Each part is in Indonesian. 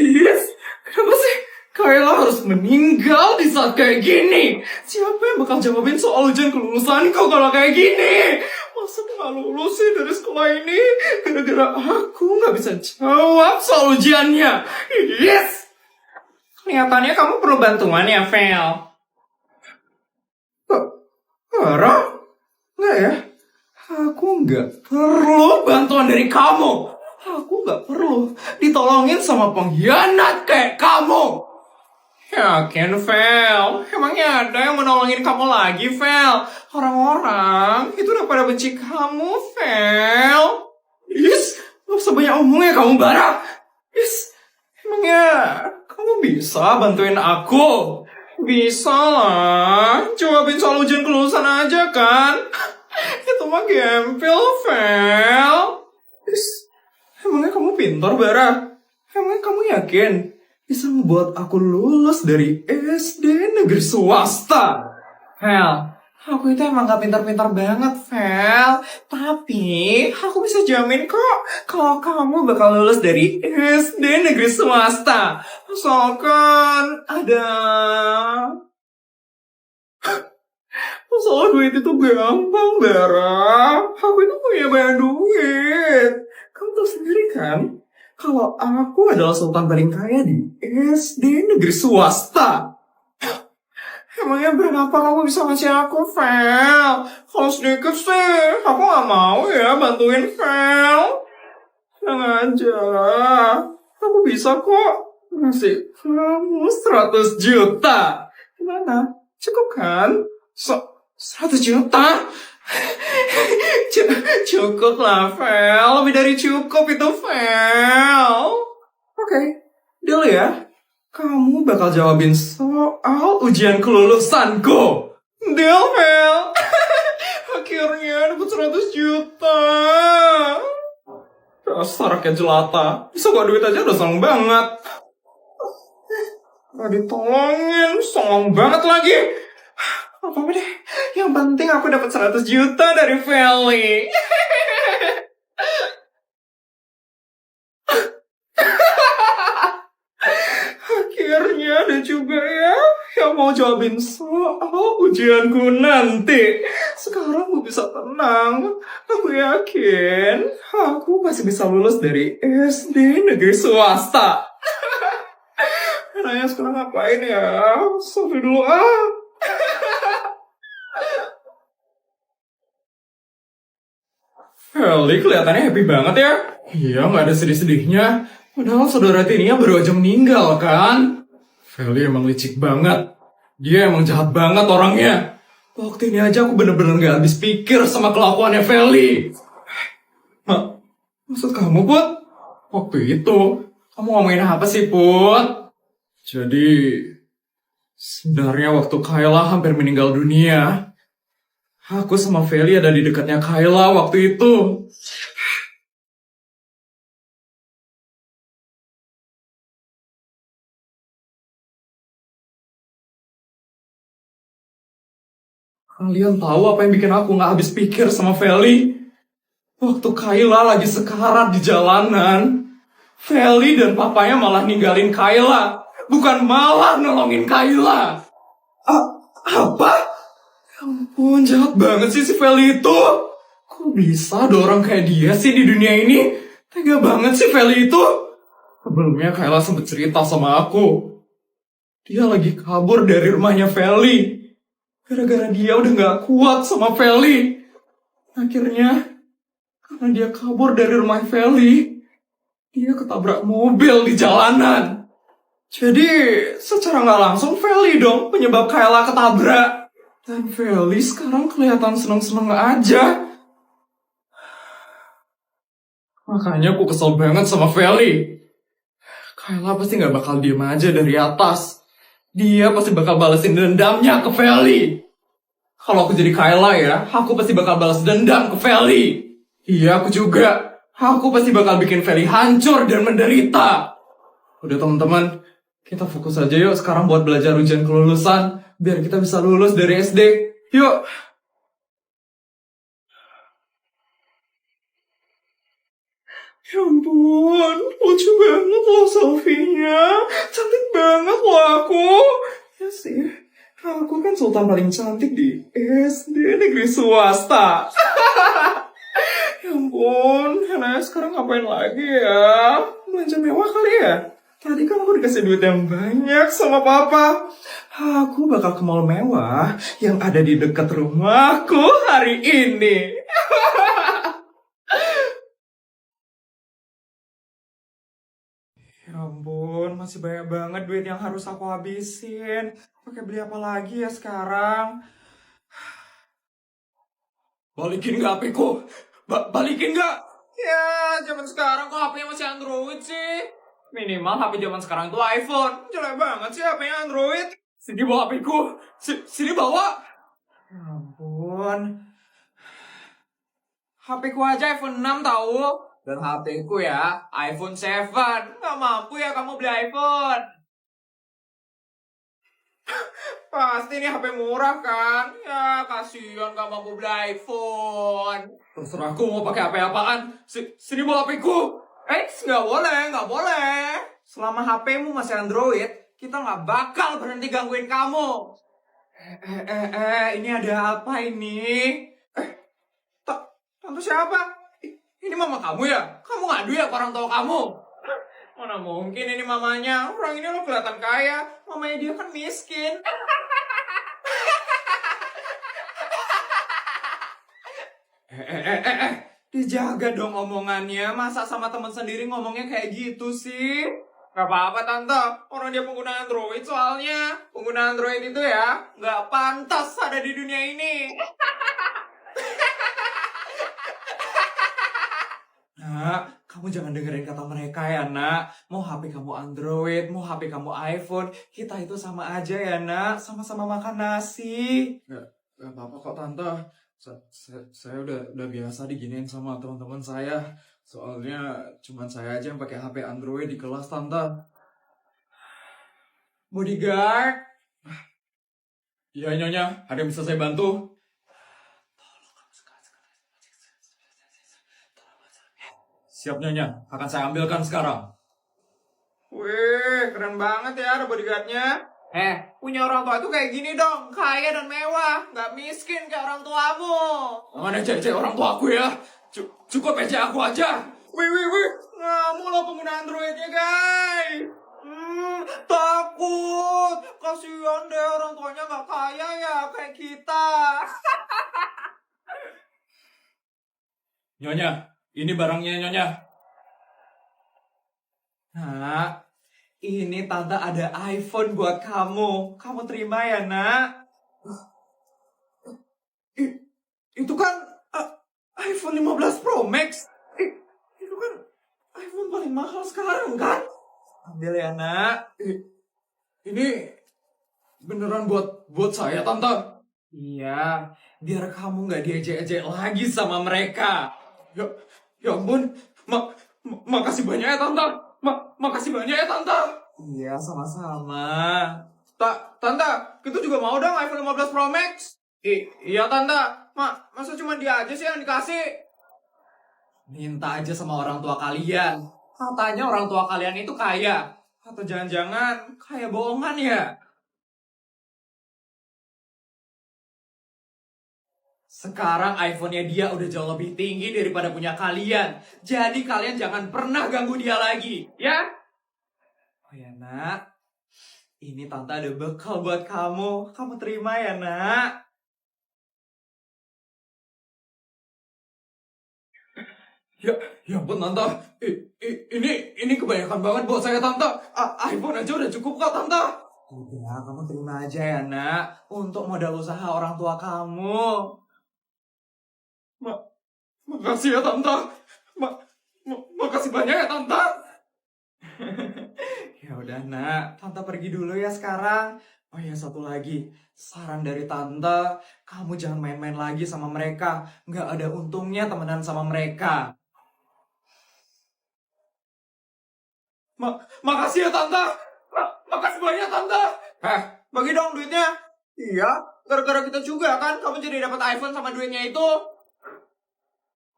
Yes, kenapa sih Kayla harus meninggal di saat kayak gini? Siapa yang bakal jawabin soal ujian kelulusan kau kalau kayak gini? Masa nggak lulus sih dari sekolah ini? Gara-gara aku nggak bisa jawab soal ujiannya. Yes! Kelihatannya kamu perlu bantuan ya, Vel. Parah? Nggak ya? Aku nggak perlu bantuan dari kamu. Aku nggak perlu ditolongin sama pengkhianat kayak kamu. Yakin, Vel? Emangnya ada yang menolongin kamu lagi, Vel? Orang-orang itu udah pada benci kamu, Vel. Yes, gak usah banyak omong ya kamu, Bara. Yes, emangnya kamu bisa bantuin aku? Bisa lah, jawabin soal ujian kelulusan aja kan? Itu mah gempel, Vel. Yes, emangnya kamu pintar, Bara? Emangnya kamu yakin bisa membuat aku lulus dari SD negeri swasta? Vel, aku itu emang gak pintar-pintar banget, Vel. Tapi aku bisa jamin kok kalau kamu bakal lulus dari SD negeri swasta. Asalkan ada... Soal duit itu gampang, Bara. Aku itu punya banyak duit. Kamu tahu sendiri kan? Kalau aku adalah sultan paling kaya di SD negeri swasta. Emangnya berapa kamu bisa ngasih aku, Vel? Kalau sedikit sih, aku gak mau ya bantuin Vel. Tenang aja. Aku bisa kok ngasih kamu 100 juta. Gimana? Cukup kan? 100 juta? Cukup lah, Vel. Lebih dari cukup itu, Vel. Oke, deal ya. Kamu bakal jawabin soal ujian kelulusanku. Deal, Vel. Akhirnya dapat 100 juta. Dasar rakyat jelata. Bisa gak duit aja udah seneng banget. Gak ditolongin, songong banget lagi. Apa-apa deh, yang penting aku dapat 100 juta dari Feli. Akhirnya ada juga ya yang mau jawabin soal ujianku nanti. Sekarang aku bisa tenang. Aku yakin aku masih bisa lulus dari SD negeri swasta. Nanya sekarang ngapain ya? Sofi dulu ah. Feli kelihatannya happy banget ya. Iya, nggak ada sedih-sedihnya. Padahal saudara tirinya baru aja meninggal kan. Feli emang licik banget. Dia emang jahat banget orangnya. Waktu ini aja aku bener-bener gak habis pikir sama kelakuannya Feli. Maksud kamu, Put? Waktu itu, kamu ngomongin apa sih, Put? Jadi, sebenarnya waktu Kayla hampir meninggal dunia, aku sama Feli ada di dekatnya Kayla waktu itu. Kalian tahu apa yang bikin aku gak habis pikir sama Feli? Waktu Kayla lagi sekarat di jalanan, Feli dan papanya malah ninggalin Kayla, bukan malah nolongin Kayla. Apa? Ya ampun, jahat banget sih si Feli itu. Kok bisa ada orang kayak dia sih di dunia ini? Tega banget sih Feli itu. Sebelumnya Kayla sempet cerita sama aku. Dia lagi kabur dari rumahnya Feli. Gara-gara dia udah gak kuat sama Feli. Akhirnya, karena dia kabur dari rumah Feli, dia ketabrak mobil di jalanan. Jadi, secara gak langsung Feli dong penyebab Kayla ketabrak. Dan Feli sekarang kelihatan seneng-seneng aja. Makanya aku kesel banget sama Feli. Kayla pasti gak bakal diem aja dari atas. Dia pasti bakal balesin dendamnya ke Feli. Kalau aku jadi Kayla ya, aku pasti bakal balas dendam ke Feli. Iya, aku juga. Aku pasti bakal bikin Feli hancur dan menderita. Udah teman-teman, kita fokus aja yuk sekarang buat belajar ujian kelulusan. Biar kita bisa lulus dari SD. Yuk. Ya ampun, lucu banget loh selfie-nya. Aku kan sultan paling cantik di SD negeri swasta. Ya ampun, Hana sekarang ngapain lagi ya? Belanja mewah kali ya? Tadi kan aku dikasih duit yang banyak sama papa. Aku bakal ke mall mewah yang ada di dekat rumahku hari ini. Ya ampun, masih banyak banget duit yang harus aku habisin. Pakai beli apa lagi ya sekarang? Balikin gak HP-ku? Balikin gak? Ya, zaman sekarang kok HP-nya masih Android sih? Minimal HP zaman sekarang itu iPhone. Jelek banget sih HP-nya Android. Sini bawa HP-ku. Sini bawa. Ya ampun. HP-ku aja iPhone 6 tahu. Dan HP-ku ya iPhone 7. Nggak mampu ya kamu beli iPhone. Pasti ini HP murah kan? Ya kasihan gak mampu beli iPhone. Terserah aku mau pakai HP apaan. Sini bawa HP-ku. Nggak boleh, nggak boleh. Selama HP-mu masih Android, kita nggak bakal berhenti gangguin kamu. Ini ada apa ini? Tante siapa? Ini mama kamu ya? Kamu ngadu ya ke orang tua kamu? Mana mungkin ini mamanya? Orang ini lo kelihatan kaya. Mamanya dia kan miskin. Dijaga dong omongannya. Masa sama teman sendiri ngomongnya kayak gitu sih? Gak apa-apa tante. Orang dia pengguna Android soalnya. Pengguna Android itu ya gak pantas ada di dunia ini. Nak, kamu jangan dengerin kata mereka ya, nak. Mau HP kamu Android, mau HP kamu iPhone, kita itu sama aja ya, nak. Sama-sama makan nasi. Gak apa-apa kok, tante. Saya udah biasa diginiin sama teman-teman saya. Soalnya cuman saya aja yang pakai HP Android di kelas, tante. Bodyguard. Iya, Nyonya. Ada yang bisa saya bantu? Siap, Nyonya. Akan saya ambilkan sekarang. Wih, keren banget ya ada bodyguardnya. Punya orang tua itu kayak gini dong. Kaya dan mewah. Nggak miskin kayak orang tuamu. Jangan ejek-ejek orang tua aku ya. Cukup ejek aku aja. Wih. Kamu lo pengguna Androidnya, guys. Takut. Kasihan deh orang tuanya nggak kaya ya kayak kita. Nyonya, ini barangnya, Nyonya. Nak, ini tante ada iPhone buat kamu. Kamu terima ya, nak? Itu kan iPhone 15 Pro Max. Itu kan iPhone paling mahal sekarang, kan? Ambil ya, nak. Ini beneran buat saya, tante. Iya, biar kamu nggak diejek-ejek lagi sama mereka. Ya ampun, makasih banyak ya, tante. Makasih banyak ya, tante. Iya, sama-sama. Tante, kita juga mau dong iPhone 15 Pro Max. Iya, tante. Masa cuma dia aja sih yang dikasih? Minta aja sama orang tua kalian. Katanya orang tua kalian itu kaya. Atau jangan-jangan kaya bohongan ya? Sekarang iPhone-nya dia udah jauh lebih tinggi daripada punya kalian. Jadi kalian jangan pernah ganggu dia lagi, ya? Oh ya, nak. Ini tante ada bekal buat kamu. Kamu terima ya, nak? Ya ampun, tante. Ini kebanyakan banget buat saya, tante. iPhone aja udah cukup kok, tante. Udah, kamu terima aja ya, nak. Untuk modal usaha orang tua kamu. Makasih ya, tante. Makasih banyak ya, tante. Ya udah, nak. Tante pergi dulu ya sekarang. Oh ya, satu lagi. Saran dari tante, kamu jangan main-main lagi sama mereka. Nggak ada untungnya temenan sama mereka. Makasih ya, tante. Makasih banyak, tante. Bagi dong duitnya. Iya, gara-gara kita juga kan kamu jadi dapat iPhone sama duitnya itu.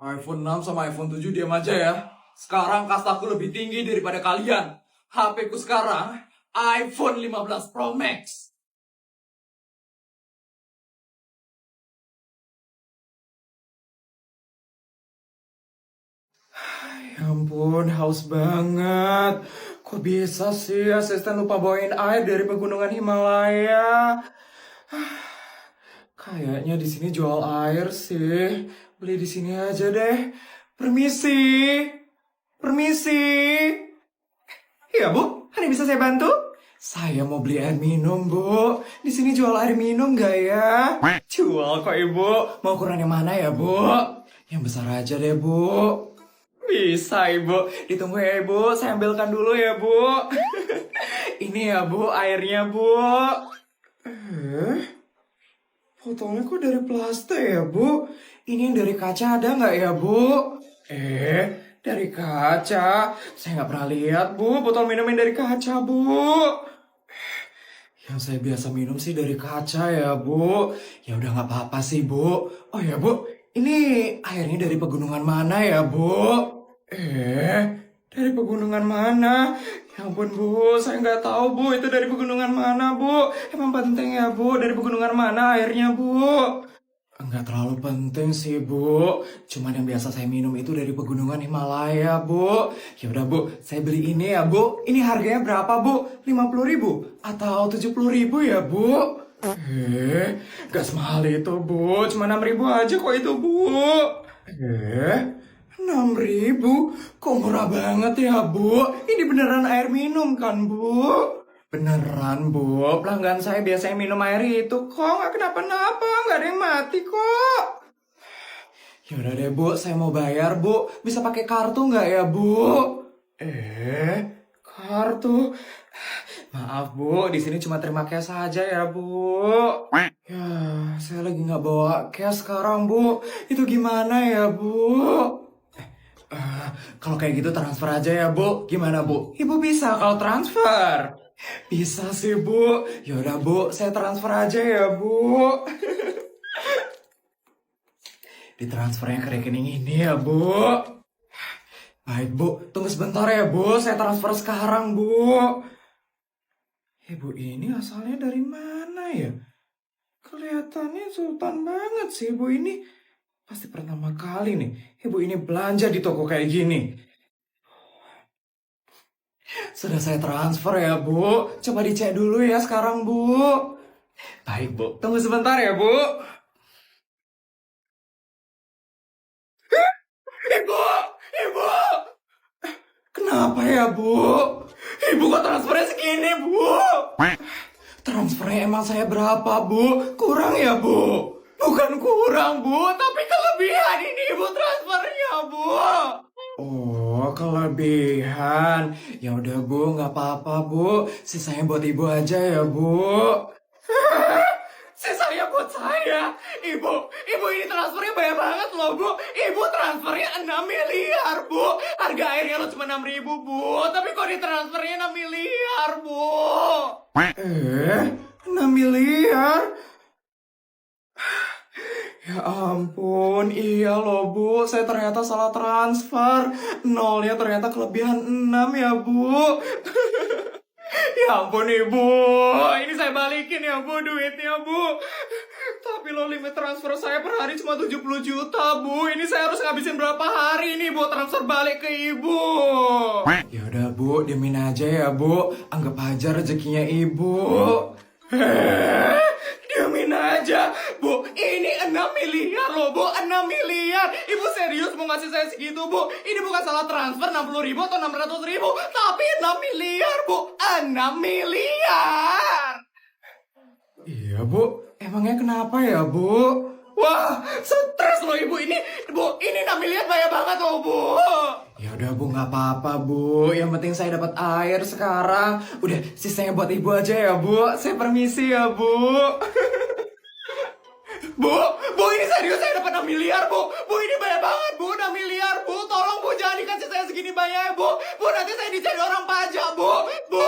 iPhone 6 sama iPhone 7 diam aja ya. Sekarang kastaku lebih tinggi daripada kalian. HP ku sekarang iPhone 15 Pro Max. Ya ampun, haus banget. Kok bisa sih asisten lupa bawain air dari pegunungan Himalaya? Kayaknya di sini jual air sih. Beli di sini aja deh. Permisi. Permisi. Iya, Bu. Ada yang bisa saya bantu? Saya mau beli air minum, Bu. Di sini jual air minum nggak ya? Jual kok, Ibu. Mau ukuran yang mana ya, Bu? Yang besar aja deh, Bu. Bisa, Ibu. Ditunggu ya, Ibu. Saya ambilkan dulu ya, Bu. Ini ya, Bu, airnya, Bu. Botolnya kok dari plastik ya, Bu? Ini yang dari kaca ada nggak ya, Bu? Dari kaca? Saya nggak pernah lihat, Bu, botol minum yang dari kaca, Bu. Yang saya biasa minum sih dari kaca ya, Bu. Ya udah nggak apa-apa sih, Bu. Oh ya, Bu, ini airnya dari pegunungan mana ya, Bu? Dari pegunungan mana? Ya ampun, Bu, saya nggak tahu, Bu, itu dari pegunungan mana, Bu? Emang penting ya, Bu, dari pegunungan mana airnya, Bu? Nggak terlalu penting sih, Bu. Cuman yang biasa saya minum itu dari pegunungan Himalaya, Bu. Ya udah, Bu, saya beli ini ya, Bu. Ini harganya berapa, Bu? 50.000 atau 70.000 ya, Bu? Gak semahal itu, Bu. Cuma 6.000 aja kok itu, Bu. 6.000? Kok murah banget ya, Bu? Ini beneran air minum kan, Bu? Beneran, Bu. Pelanggan saya biasanya minum air itu kok. Nggak kenapa-napa. Nggak ada yang mati kok. Yaudah deh, Bu. Saya mau bayar, Bu. Bisa pakai kartu nggak ya, Bu? Kartu? Maaf, Bu. Di sini cuma terima cash saja ya, Bu. Ya, saya lagi nggak bawa cash sekarang, Bu. Itu gimana ya, Bu? Kalau kayak gitu transfer aja ya, Bu. Gimana, Bu? Ibu bisa kalau transfer? Bisa sih, Bu. Yaudah, Bu. Saya transfer aja ya, Bu. Ditransfernya ke rekening ini ya, Bu. Baik, Bu. Tunggu sebentar ya, Bu. Saya transfer sekarang, Bu. Ibu ini asalnya dari mana ya? Kelihatannya sultan banget sih, Ibu ini. Pasti pertama kali nih, Ibu ini belanja di toko kayak gini. Sudah saya transfer ya, Bu. Coba dicek dulu ya sekarang, Bu. Baik, Bu. Tunggu sebentar ya, Bu. Ibu! Ibu! Kenapa ya, Bu? Ibu kok transfernya segini, Bu? Transfernya emang saya berapa, Bu? Kurang ya, Bu? Bukan kurang, Bu, tapi kelebihan ini Ibu transfernya, Bu. Oh, kelebihan. Ya udah, Bu, nggak apa-apa, Bu. Sisanya buat Ibu aja ya, Bu. Sisanya buat saya. Ibu ini transfernya banyak banget loh, Bu. Ibu transfernya 6 miliar, Bu. Harga airnya lo cuma 6.000, Bu. Tapi kok ditransfernya 6 miliar, Bu? 6 miliar? Ya ampun, iya loh, Bu. Saya ternyata salah transfer. Nolnya ternyata kelebihan 6 ya, Bu. Ya ampun, Ibu. Ini saya balikin ya, Bu, duitnya, Bu. Tapi lo limit transfer saya per hari cuma 70 juta, Bu. Ini saya harus ngabisin berapa hari nih buat transfer balik ke Ibu? Ya udah, Bu, diemin aja ya, Bu. Anggap aja rezekinya Ibu. Diemin aja, Bu. Ini 6 miliar loh, Bu. 6 miliar. Ibu serius mau ngasih saya segitu, Bu? Ini bukan salah transfer 60.000 atau 600.000, tapi 6 miliar, Bu. 6 miliar. Iya, Bu. Emangnya kenapa ya, Bu? Wah, stres loh Ibu ini. Bu, ini 6 miliar banyak banget loh, Bu. Ya udah, Bu, nggak apa-apa, Bu. Yang penting saya dapat air sekarang. Udah, sisanya buat Ibu aja ya, Bu. Saya permisi ya, Bu. Bu, ini serius saya dapat 6 miliar, Bu. Bu, ini banyak banget, Bu. 6 miliar, Bu. Tolong, Bu, jangan dikasih saya segini banyak, Bu. Bu, nanti saya dicari orang pajak, Bu. Bu.